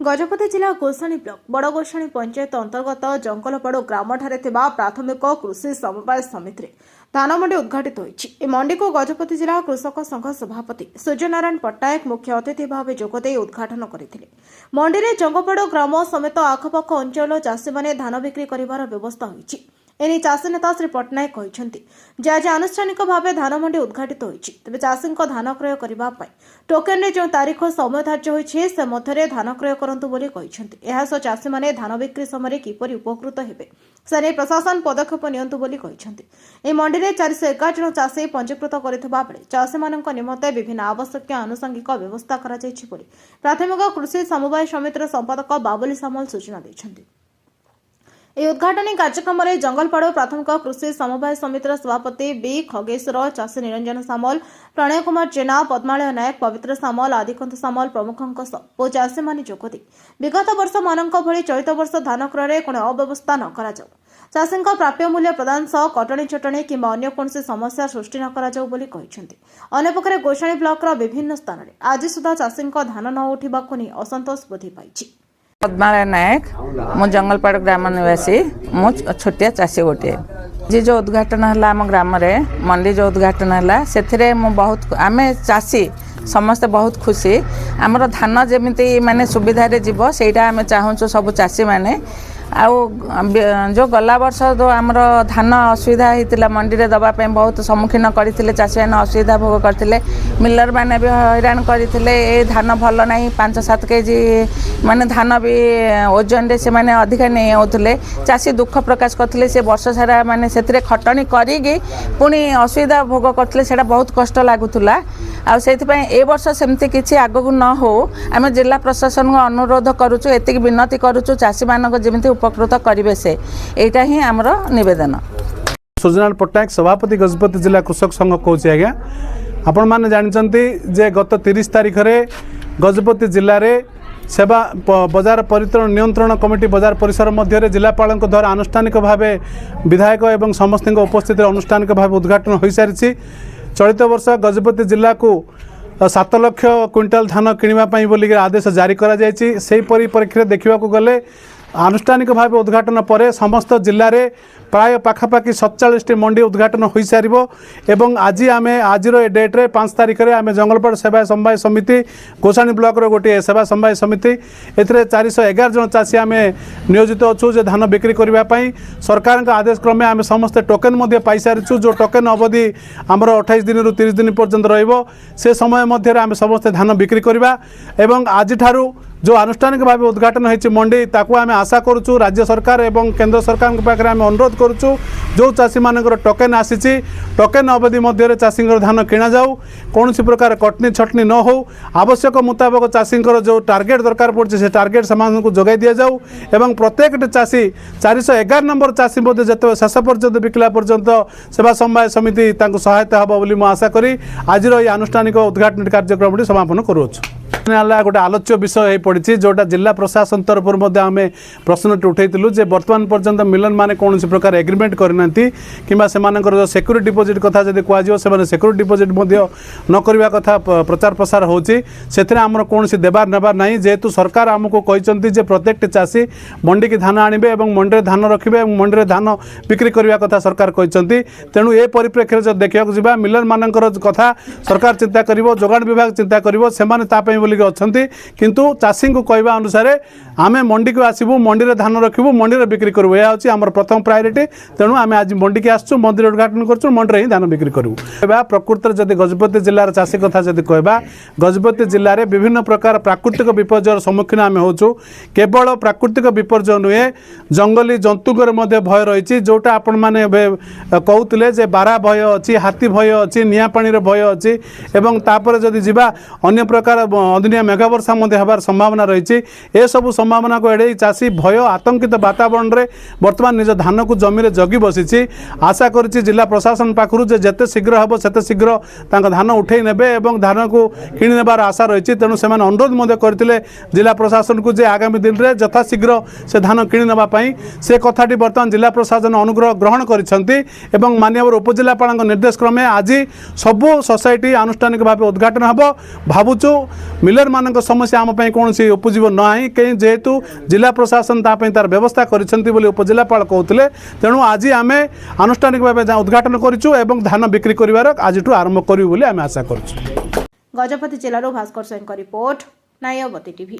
गजपति जिला गोसाणी ब्लॉक बड़गोसाणी पंचायत अंतर्गत जंगलपड़ ग्राम प्राथमिक कृषि समवाय समिति धान मंडी उद्घाटित होती। मंडी को गजपति जिला कृषक संघ सभापति सूर्यनारायण पट्टनायक मुख्य अतिथि भाव जोगदे उद्घाटन करते। मंडी में जंगलपड़ ग्राम समेत आखपाख अंचल चाषी मैंने धान बिक्री कर व्यवस्था होती। एने चाषी नेता श्री पट्टनायक कहते आज आनुष्ठानिक भाव धान मंडी उद्घाटित होती। तेज चाषी धान क्रय करने टोकेन जो तारीख समय धार्य होती से मध्य धान क्रय करूँ चाषी मैंने धान बिक्री समय किपर उपकृत हेबे से प्रशासन पदक्षेप नियंतु मंडी में 411 जन चाषी पंजीकृत करथिबा बेले चाषी मानक निमंते विभिन्न आवश्यक आनुषंगिक व्यवस्था करा जायछि बोली प्राथमिक कृषि समवाय समितिर संपादक बाबुली सामल सूचना दैछन्ति। এই উদ্ঘাটনী কার্যক্রমে জঙ্গলপাড় প্রাথমিক কৃষি সমবায় সমিতির সভাপতি বি খগেশ্বর, চাষী নিরঞ্জন সামল, প্রণয় কুমার জেনা, পদ্মালয় নায়ক, পবিତ୍ର সামল, আদিকান্ত সামল প্রমুখଙ୍କ সহ ଚାଷୀମାନେ ଯୋଗଦେଇ ବିଗତ ବର୍ଷ ମାନଙ୍କ ଭଳି ଚଳିତ ବର୍ଷ ଧାନ କ୍ରୟରେ କ'ଣ ଅବ୍ୟବସ୍ଥା ନ କରାଯାଉ, ଚାଷୀଙ୍କ ପ୍ରାପ୍ୟ ମୂଲ୍ୟ ପ୍ରଦାନ ସହ କଟଣୀ ଚଟଣୀ କିମ୍ବା ଅନ୍ୟ କୌଣସି ସମସ୍ୟା ସୃଷ୍ଟି ନ କରାଯାଉ ବୋଲି କହିଛନ୍ତି। ଅନ୍ୟପକ୍ଷରେ ଗୋସାଣୀ ବ୍ଲକର ବିଭିନ୍ନ ସ୍ଥାନରେ ଆଜି ସୁଦ୍ଧା ଚାଷୀଙ୍କ ଧାନ ନ ଉଠିବାକୁ ନେଇ ଅସନ୍ତୋଷ ବୃଦ୍ଧି ପାଇଛି। पद्मालय नायक मु जंगलपाड़ ग्राम निवासी मु छोटिया चाषी गोटे जी जो उद्घाटन है आम ग्राम मंडी जो उद्घाटन है से बहुत आम चाषी समस्ते बहुत खुशी आमर धान जमीती माने सुविधा जीव से आम चाहूँ सब चाषी मैंने जो गला वर्ष जो आमर धान असुविधा होता मंडी में दवापाई बहुत सम्मुखीन करते चाषी मैंने असुविधा भोग करते मिलर मैंने भी हैरान करते धान भल ना 5-7 केजी माने धान भी ओजन रे से माने अधिका नहीं होते चाषी दुख प्रकाश करते से वर्ष सारा माने से खटणी करी पुणी असुविधा भोग करते से बहुत कष्ट लगुला से वर्ष सेमती किसी आगक न हो आम जिला प्रशासन को अनुरोध करुचु एतिक विनती करुचु चाषी मानक जमी उपकृत करेंगे से एटा ही आमर निवेदन। सूर्यनारायण पट्टनायक सभापति गजपति जिला कृषक संघ कौच आज्ञा आपण मैंने जानते जे गत 30 तारीख में गजपति जिले में सेवा बजार परितरण नियंत्रण कमिटी बजार परिसर मध्य जिलापाल द्वारा आनुष्ठानिक भाव विधायक एवं समस्त उपस्थित आनुष्ठानिक भाव उद्घाटन हो सारी। चलित वर्ष गजपति जिला को 7 लाख क्विंटाल धान किणवाई बोलिक आदेश जारी करा जायछि। सेहीपरि परिप्रेक्षी देखा गले आनुष्ठानिक भाव उद्घाटन पर समस्त जिले में प्राय पाखापाखि 47 मंडी उद्घाटन हो सारिबो एवं आज आम आज डेट्रे 5 तारीख में आम जंगलपाड़ सेवा समवाय समिति गोसाणी ब्लॉक गोटे सेवा समवाय समिति एथिरे 411 जन चाषी आम नियोजित अच्छु जे धान बिक्री करने सरकार आदेश क्रमे आम समस्त टोकेन पाई सारिछु। जो टोकेन अवधि आमर 28 दिन रु 30 दिन पर्यंत रहिबो से समय मध्य आम समस्त धान बिक्री करबा एवं आज ठारू जो आनुष्ठानिक भाव उद्घाटन होती मंडी ताकू आम आशा करुचु राज्य सरकार एवं केंद्र सरकार पाखे आम अनुरोध करुचु जो चाषी मानकर टोकेन आसी टोकेन अवधि मध्य चाषी धान किणा जाऊ कौन प्रकार कटनी छटनी न हो आवश्यक मुताबक चाषी जो टार्गेट दरकार पड़े से टार्गेट से जोगाई दि जाऊ एवं प्रत्येक चाषी 411 नंबर चाषी जो शेष पर्यंत बिकला पर्यंत सेवा समवाय समिति सहायता हम बोली आशा करी आज आनुष्ठानिक उद्घाटन कार्यक्रम समापन करुछु। गोटे आलोच्य विषय पड़ी जोटा जिला प्रशासन तरफ आम प्रश्न उठेलु जे बर्तमान पर्यंत मिलन माने कौन प्रकार एग्रीमेंट करना कि से सिक्यूरिटी डिपोजिट कथा जब कह सिक्यूरिटी डिपोजिट न करवा कथा प्रचार प्रसार होची आमर कौन देवार नेबार ना जेहेतु सरकार आमको कहते प्रत्येक चाषी मंडी की धान आणबे और मंडी में धान रखिए और मंडी में धान बिक्री करने कथा सरकार कहते तेणु ए परिप्रेक्षी जब देखा जा मिलन मान कथा सरकार चिंता कर जोगाण विभाग चिंता कर बोलिक अच्छी किंतु चाषी को कहवा अनुसार आम मंडी को आसबू मंडी में धान रखू मंडी में बिक्री करूँ यह हूँ आम प्रथम प्रायोरिटी। तेणु आम आज मंडी की आसू मंदिर उद्घाटन करूँ मंडी ही धान बिक्री करूँ। प्रकृत जब गजपति जिलार चाषी कथा जब कहवा गजपति जिले में विभिन्न प्रकार प्राकृतिक विपर्यर सम्मुखीन आम होचु केवल प्राकृतिक विपर्य नुहे जंगली जंतुकर भय रही जोटा आपण मैंने कहते बारा भय अच्छी हाथी भय अच्छी निआ पानी भय अच्छी एवं तापर जदि जीवा अन्य प्रकार अदिनिया मेघ वर्षा होबार संभावना रही ए सब संभावना को एड़े चाषी भय आतंकित वातावरण में बर्तमान निज धान को जमी जगी बसी आशा करी जिला प्रशासन पाखु जेते शीघ्र हम से शीघ्र धान उठे ने धान को किणी नेबार आशा रही। तेणु से अनुरोध करते जिला प्रशासन को जे आगामी दिन में यथाशीघ्र से धान किणी नापी से कथाटी बर्तमान जिला प्रशासन अनुग्रह ग्रहण कर माननीय उपजिलापाल निर्देश क्रमे आज सबू सोसाइटी आनुष्ठानिक भाव उद्घाटन हम भावुचु मिलर मान समस्या आम कौन उपजीव ना कहीं जेहेतु जिला प्रशासन तार व्यवस्था कर उपजिलापाल कहते तेणु आज आम आनुष्ठानिक भाव उद्घाटन करूँ धान बिक्री कर आज आरंभ करूँ आम आशा करूँ। गजपति जिलार भास्कर सिंह रिपोर्ट नायवती टीवी।